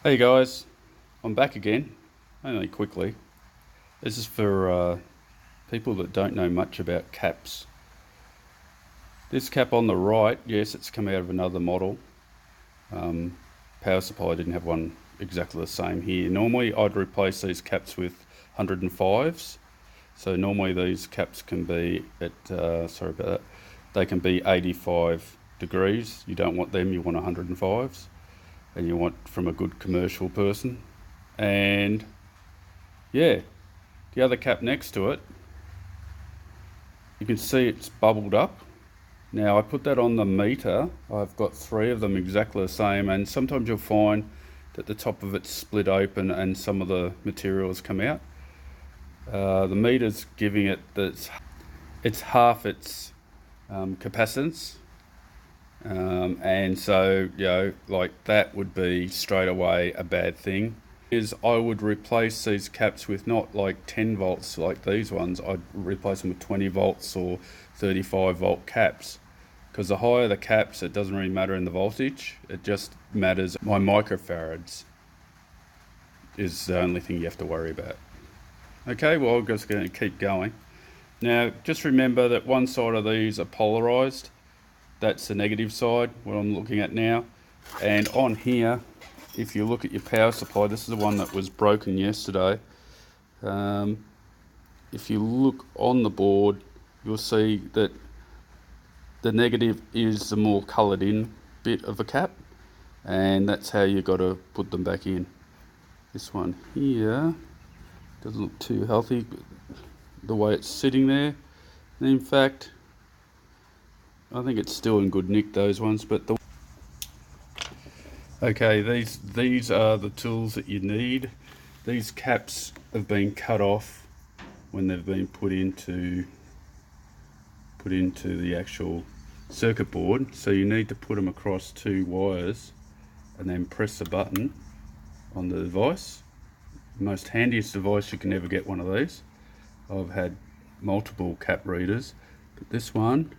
Hey guys, I'm back again, only quickly. This is for people that don't know much about caps. This cap on the right, yes, it's come out of another model. Power supply didn't have one exactly the same here. Normally I'd replace these caps with 105s. So normally these caps can be at, sorry about that, they can be 85 degrees. You don't want them, you want 105s. And you want from a good commercial person. And yeah, the other cap next to it, you can see it's bubbled up. Now I put that on the meter. I've got 3 of them exactly the same, and sometimes you'll find that the top of it's split open and some of the materials come out. The meter's giving it that it's half its capacitance. And so, you know, like that would be straight away a bad thing. I would replace these caps with not like 10 volts like these ones. I'd replace them with 20 volts or 35 volt caps, because the higher the caps, it doesn't really matter in the voltage. It just matters. My microfarads is the only thing you have to worry about. Okay, well, I'm just going to keep going. Now, just remember that one side of these are polarized. That's the negative side, what I'm looking at now. And on here, if you look at your power supply, this is the one that was broken yesterday. If you look on the board, you'll see that the negative is the more coloured in bit of a cap, and that's how you got to put them back in. This one here doesn't look too healthy, the way it's sitting there. And in fact, I think it's still in good nick, those ones, but okay, these are the tools that you need. These caps have been cut off when they've been put into the actual circuit board, so you need to put them across 2 wires and then press the button on the device. The most handiest device you can ever get one of these. I've had multiple cap readers, but this one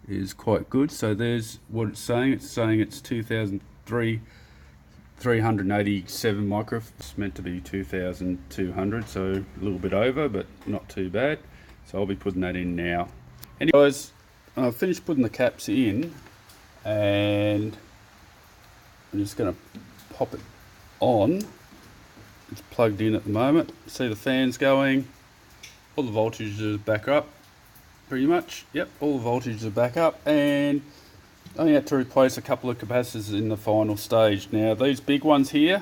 is quite good. So there's what it's saying. It's saying it's 2,387 micro. It's meant to be 2,200, so a little bit over, but not too bad. So I'll be putting that in now. Anyways, I've finished putting the caps in, and I'm just going to pop it on. It's plugged in at the moment. See the fans going. All the voltages are back up. Pretty much, yep, all the voltages are back up, and I only had to replace a couple of capacitors in the final stage. Now these big ones here,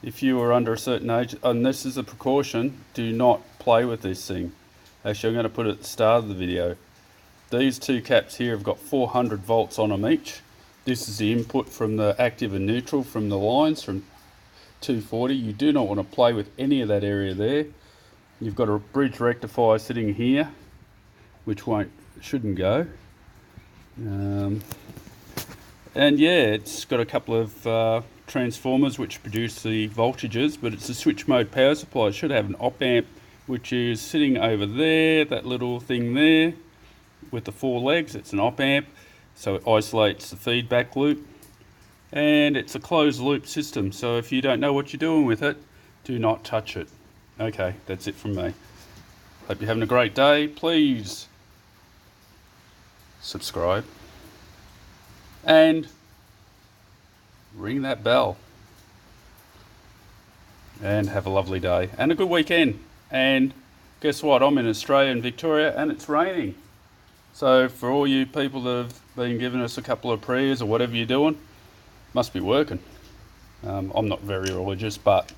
if you are under a certain age, and this is a precaution, do not play with this thing. Actually, I'm going to put it at the start of the video. These 2 caps here have got 400 volts on them each. This is the input from the active and neutral from the lines from 240. You do not want to play with any of that area there. You've got a bridge rectifier sitting here, which shouldn't go. And yeah, it's got a couple of transformers which produce the voltages, but it's a switch mode power supply. It should have an op amp, which is sitting over there, that little thing there with the 4 legs. It's an op amp, so it isolates the feedback loop, and it's a closed loop system, so if you don't know what you're doing with it, do not touch it. Okay, that's it from me. Hope you're having a great day. Please subscribe and ring that bell, and have a lovely day and a good weekend. And guess what, I'm in Australia and Victoria, and it's raining. So for all you people that have been giving us a couple of prayers or whatever you're doing, must be working. I'm not very religious, but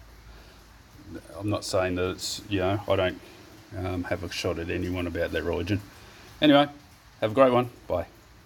I'm not saying that it's, you know, I don't have a shot at anyone about their religion. Anyway, have a great one. Bye.